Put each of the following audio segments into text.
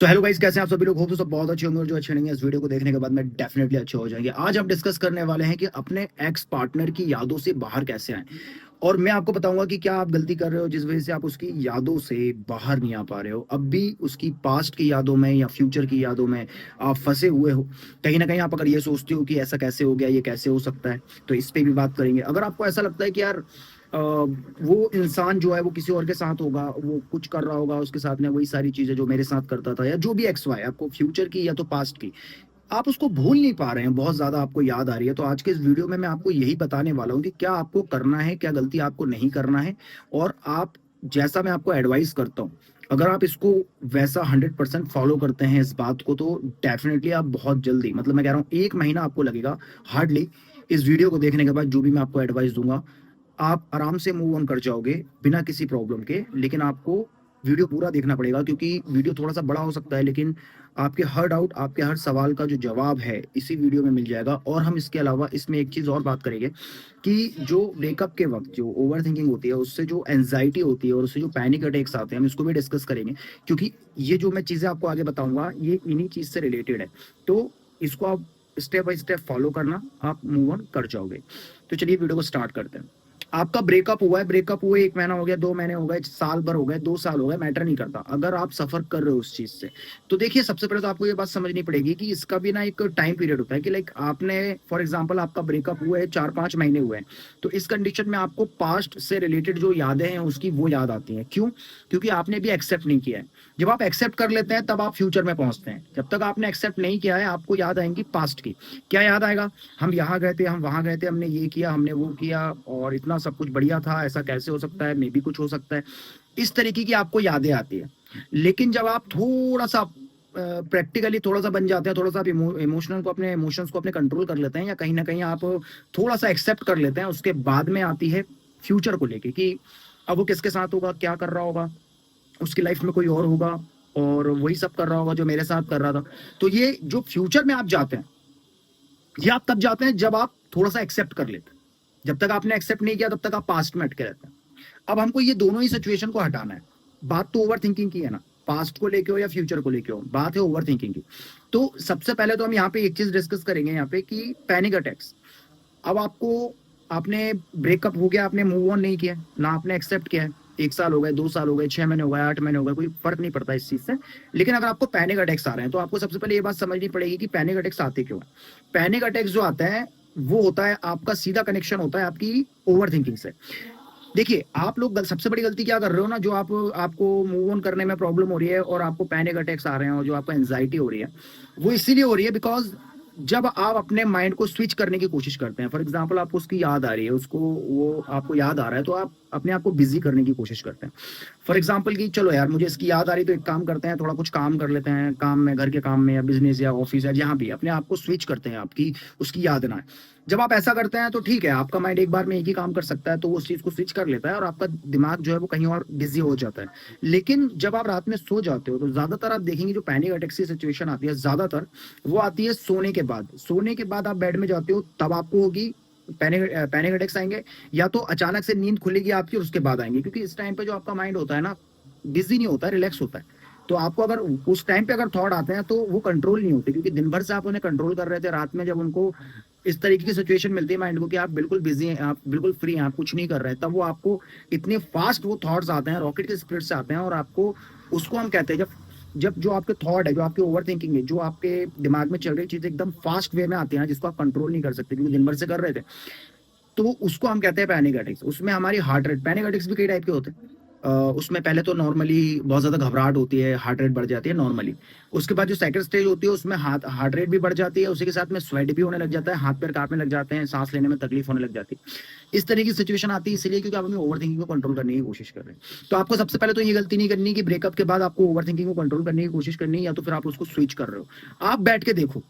तो hello guys, कैसे हैं आप सभी लोग। होप तो सब बहुत अच्छे होंगे और जो अच्छे नहीं है इस वीडियो को देखने के बाद में डेफिनेटली अच्छे हो जाएंगे। आज हम डिस्कस करने वाले हैं कि अपने एक्स पार्टनर की यादों से बाहर कैसे आए। और मैं आपको बताऊंगा कि क्या आप गलती कर रहे हो जिस वजह से आप उसकी यादों से बाहर नहीं आ पा रहे हो। अब भी उसकी पास्ट की यादों में या फ्यूचर की यादों में आप फंसे हुए हो। कहीं ना कहीं आप अगर ये सोचते हो कि ऐसा कैसे हो गया, ये कैसे हो सकता है, तो इस पे भी बात करेंगे। अगर आपको ऐसा लगता है कि यार वो इंसान जो है वो किसी और के साथ होगा, वो कुछ कर रहा होगा उसके साथ में वही सारी चीजें जो मेरे साथ करता था, या जो भी एक्स वाई आपको फ्यूचर की या तो पास्ट की, आप उसको भूल नहीं पा रहे हैं, बहुत ज्यादा आपको याद आ रही है, तो आज के इस वीडियो में मैं आपको यही बताने वाला हूँ कि क्या आपको करना है, क्या गलती आपको नहीं करना है। और आप, जैसा मैं आपको एडवाइस करता हूँ, अगर आप इसको वैसा 100% फॉलो करते हैं इस बात को, तो डेफिनेटली आप बहुत जल्दी, मतलब मैं कह रहा हूँ 1 महीना आपको लगेगा हार्डली, इस वीडियो को देखने के बाद जो भी मैं आपको एडवाइस दूंगा आप आराम से मूव ऑन कर जाओगे बिना किसी प्रॉब्लम के। लेकिन आपको वीडियो पूरा देखना पड़ेगा, क्योंकि वीडियो थोड़ा सा बड़ा हो सकता है, लेकिन आपके हर डाउट, आपके हर सवाल का जो जवाब है इसी वीडियो में मिल जाएगा। और हम इसके अलावा इसमें एक चीज़ और बात करेंगे कि जो ब्रेकअप के वक्त जो ओवर थिंकिंग होती है, उससे जो एंजाइटी होती है और उससे जो पैनिक अटैक्स आते हैं, हम इसको भी डिस्कस करेंगे। क्योंकि ये जो मैं चीज़ें आपको आगे बताऊंगा ये इन्हीं चीज़ से रिलेटेड है। तो इसको आप स्टेप बाय स्टेप फॉलो करना, आप मूव ऑन कर जाओगे। तो चलिए वीडियो को स्टार्ट करते हैं। आपका ब्रेकअप हुआ है, ब्रेकअप हुए 1 महीना हो गया, 2 महीने हो गए, साल भर हो गए, 2 साल हो गए, मैटर नहीं करता। अगर आप सफर कर रहे हो उस चीज से, तो देखिए सबसे पहले तो आपको ये बात समझनी पड़ेगी कि इसका भी ना एक टाइम पीरियड होता है कि लाइक आपने, फॉर एग्जांपल आपका ब्रेकअप हुआ है 4-5 महीने हुए हैं, तो इस कंडीशन में आपको पास्ट से रिलेटेड जो यादें हैं उसकी वो याद आती हैं। क्यों? क्योंकि आपने भी एक्सेप्ट नहीं किया है। जब आप एक्सेप्ट कर लेते हैं तब आप फ्यूचर में पहुंचते हैं। जब तक आपने एक्सेप्ट नहीं किया है आपको याद आएंगी पास्ट की। क्या याद आएगा? हम यहाँ गए थे, हम वहां गए थे, हमने ये किया, हमने वो किया, और इतना सब कुछ बढ़िया था, ऐसा कैसे हो सकता है, मे भी कुछ हो सकता है। इस तरीके की आपको यादें आती है। लेकिन जब आप थोड़ा सा प्रैक्टिकली थोड़ा सा बन जाते हैं, थोड़ा सा आप इमोशनल को, अपने इमोशंस को अपने कंट्रोल कर लेते हैं, या कहीं ना कहीं आप थोड़ा सा एक्सेप्ट कर लेते हैं, उसके बाद में आती है फ्यूचर को लेके कि अब वो किसके साथ होगा, क्या कर रहा होगा, उसकी लाइफ में कोई और होगा और वही सब कर रहा होगा जो मेरे साथ कर रहा था। तो ये जो फ्यूचर में आप जाते हैं, ये आप तब जाते हैं जब आप थोड़ा सा एक्सेप्ट कर लेते हैं। जब तक आपने एक्सेप्ट नहीं किया तब तक आप पास्ट में अटके रहते हैं। अब हमको ये दोनों ही सिचुएशन को हटाना है। बात तो ओवर थिंकिंग की है ना, पास्ट को लेके हो या फ्यूचर को लेके हो, बात है ओवर थिंकिंग की। तो सबसे पहले तो हम यहाँ पे एक चीज डिस्कस करेंगे यहाँ पे कि पैनिक अटैक्स। अब आपको, आपने ब्रेकअप हो गया, आपने मूव ऑन नहीं किया ना, आपने एक्सेप्ट किया है, 1 साल हो गए, 2 साल हो गए, 6 महीने हो गए, 8 महीने हो गए, कोई फर्क नहीं पड़ता इस चीज से। लेकिन अगर आपको पैनिक अटैक्स आ रहे हैं तो आपको सबसे पहले ये बात समझनी पड़ेगी कि पैनिक अटैक्स आते क्यों है। पैनिक अटैक्स जो आता है वो होता है, आपका सीधा कनेक्शन होता है आपकी ओवर थिंकिंग से। देखिए आप लोग सबसे बड़ी गलती क्या कर रहे हो ना, जो आप, आपको मूव ऑन करने में प्रॉब्लम हो रही है और आपको पैनिक अटैक्स आ रहे हैं और जो आपको एंजाइटी हो रही है, वो इसीलिए हो रही है बिकॉज जब आप अपने माइंड को स्विच करने की कोशिश करते हैं, फॉर एग्जांपल आपको उसकी याद आ रही है, उसको वो आपको याद आ रहा है, तो आप अपने आप को बिजी करने की कोशिश करते हैं। फॉर एग्जांपल कि चलो यार मुझे इसकी याद आ रही, तो एक काम करते हैं, थोड़ा कुछ काम कर लेते हैं, काम में, घर के काम में, या बिजनेस या ऑफिस या जहां भी, अपने आप को स्विच करते हैं आपकी उसकी याद ना आए। जब आप ऐसा करते हैं तो ठीक है, आपका माइंड एक बार में एक ही काम कर सकता है, तो वो उस चीज को स्विच कर लेता है और आपका दिमाग जो है वो कहीं और बिजी हो जाता है। लेकिन जब आप रात में सो जाते हो तो ज्यादातर आप देखेंगे जो पैनिक अटैक की सिचुएशन आती है, ज्यादातर वो आती है सोने के बाद। सोने के बाद आप बेड में जाते हो तब आपको होगी पैनिक पैनिक अटैक्स आएंगे, या तो अचानक से नींद खुलेगी आपकी और उसके बाद आएंगे। क्योंकि इस टाइम पे जो आपका माइंड होता है ना, बिजी नहीं होता है, रिलैक्स होता है। तो आपको अगर उस टाइम पे अगर थॉट आते हैं तो वो कंट्रोल नहीं होते, क्योंकि दिन भर से आप उन्हें कंट्रोल कर रहे थे, रात में जब उनको इस तरीके की सिचुएशन मिलती है माइंड को कि आप बिल्कुल बिजी हैं, आप बिल्कुल फ्री हैं, आप कुछ नहीं कर रहे हैं, तब वो आपको इतने फास्ट वो थॉट्स आते हैं, रॉकेट के स्पीड से आते हैं, और आपको, उसको हम कहते हैं, जब जब जो आपके थॉट है, जो आपके ओवर थिंकिंग है, जो आपके दिमाग में चल रही चीज एकदम फास्ट वे में आती है ना, जिसको आप कंट्रोल नहीं कर सकते क्योंकि दिन भर से कर रहे थे, तो उसको हम कहते हैं पैनिक अटैक्स। उसमें हमारी हार्ट रेट, पैनिक अटैक्स भी कई टाइप के होते हैं। उसमें पहले तो नॉर्मली बहुत ज्यादा घबराहट होती है, हार्ट रेट बढ़ जाती है नॉर्मली। उसके बाद जो सेकंड स्टेज होती है उसमें हार्ट हार्ट रेट भी बढ़ जाती है, उसी के साथ में स्वेट भी होने लग जाता है, हाथ पैर कांपने लग जाते हैं, सांस लेने में तकलीफ होने लग जाती है। इस तरह की सिचुएशन आती है इसलिए क्योंकि आप अपनी ओवर थिंकिंग को कंट्रोल करने की कोशिश कर रहे हैं। तो आपको सबसे पहले तो ये गलती नहीं करनी कि ब्रेकअप के बाद आपको ओवर थिंकिंग को कंट्रोल करने की कोशिश करनी है, या तो फिर आप उसको स्विच कर रहे हो। आप बैठ के देखो,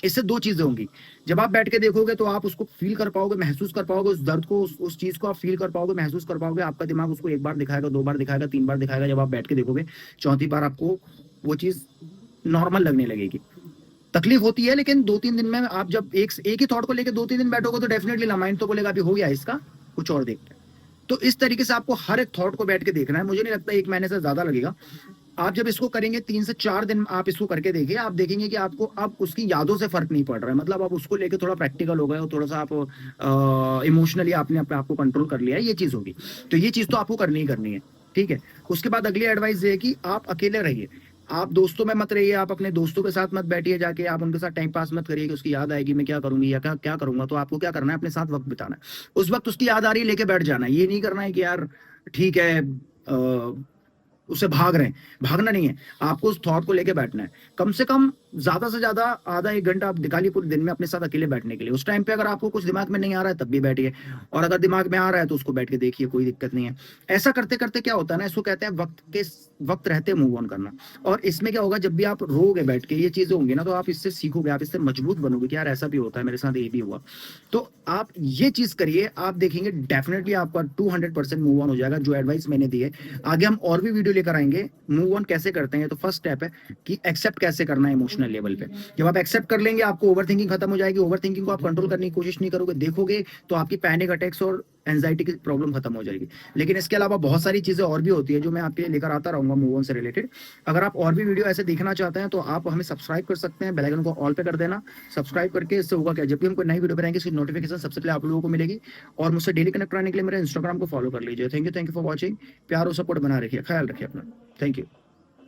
इससे दो चीजें होंगी। जब आप बैठ के देखोगे तो आप उसको फील कर पाओगे, महसूस कर पाओगे, उस दर्द को, उस चीज को आप फील कर पाओगे, महसूस कर पाओगे। आपका दिमाग उसको एक बार दिखाएगा, 2 बार दिखाएगा, 3 बार दिखाएगा। जब आप बैठ के देखोगे, चौथी बार आपको वो चीज नॉर्मल लगने लगेगी। तकलीफ होती है, लेकिन 2-3 दिन में आप जब एक ही थॉट को लेकर 2-3 दिन बैठोगे तो डेफिनेटली माइंड तो बोलेगा अभी हो गया इसका, कुछ और देखते हैं। तो इस तरीके से आपको हर एक थॉट को बैठ के देखना है। मुझे नहीं लगता 1 महीने से ज्यादा लगेगा। आप जब इसको करेंगे 3 से 4 दिन आप इसको करके देखिए, आप देखेंगे कि आपको अब उसकी यादों से फर्क नहीं पड़ रहा है। मतलब आप उसको लेके थोड़ा प्रैक्टिकल हो गए हो, थोड़ा सा आप इमोशनली आपने अपने आप को कंट्रोल कर लिया है, ये चीज होगी। तो ये चीज तो आपको करनी ही करनी है, ठीक है। उसके बाद अगली एडवाइस ये है कि आप अकेले रहिए, आप दोस्तों में मत रहिए, आप अपने दोस्तों के साथ मत बैठिए जाके, आप उनके साथ टाइम पास मत करिए कि उसकी याद आएगी मैं क्या करूंगी या क्या क्या करूंगा। तो आपको क्या करना है, अपने साथ वक्त बिताना है। उस वक्त उसकी याद आ रही है लेके बैठ जाना है, ये नहीं करना है कि यार ठीक है उससे भाग रहे हैं। भागना नहीं है, आपको उस थॉट को लेके बैठना है। कम से कम ज्यादा से ज्यादा आधा 1 घंटा आप निकालिए पूरे दिन में अपने साथ अकेले बैठने के लिए। उस टाइम पे अगर आपको कुछ दिमाग में नहीं आ रहा है तब भी बैठिए, और अगर दिमाग में आ रहा है तो उसको बैठ के देखिए, कोई दिक्कत नहीं है। ऐसा करते करते क्या होता है ना, इसको कहते हैं वक्त रहते मूव ऑन करना। और इसमें क्या होगा, जब भी आप रोगे बैठ के ये चीजें होंगी ना, तो आप इससे सीखोगे, आप इससे मजबूत बनोगे कि यार ऐसा भी होता है, मेरे साथ ये भी हुआ। तो आप ये चीज करिए, आप देखेंगे डेफिनेटली आपका 200% मूव ऑन हो जाएगा, जो एडवाइस मैंने दी है। आगे हम और भी वीडियो लेकर आएंगे मूव ऑन कैसे करते हैं। तो फर्स्ट स्टेप है कि एक्सेप्ट कैसे करना है इमोशनल लेवल पे। जब आप एक्सेप्ट कर लेंगे, आपको ओवर थिंकिंग खत्म हो जाएगी। ओवर थिंकिंग को आप कंट्रोल करने की कोशिश नहीं करोगे, देखोगे तो आपकी पैनिक अटैक्स और एंजाइटी की प्रॉब्लम खत्म हो जाएगी। लेकिन इसके अलावा बहुत सारी चीजें और भी होती है जो मैं आपके लिए लेकर आता रहूंगा मूव ऑन से रिलेटेड। अगर आप और भी वीडियो ऐसे देखना चाहते हैं तो आप हमें सब्सक्राइब कर सकते हैं, बेल आइकन को ऑल पे कर देना। सब्सक्राइब करके इससे होगा क्या, जब भी हम कोई नई वीडियो बनाएंगे इसकी नोटिफिकेशन सबसे पहले आप लोगों को मिलेगी। और मुझसे डेली कनेक्ट रहने के लिए मेरे इंस्टाग्राम को फॉलो कर लीजिए। Thank you for watching. प्यार और सपोर्ट बना रखिए, ख्याल रखिए अपना। Thank you.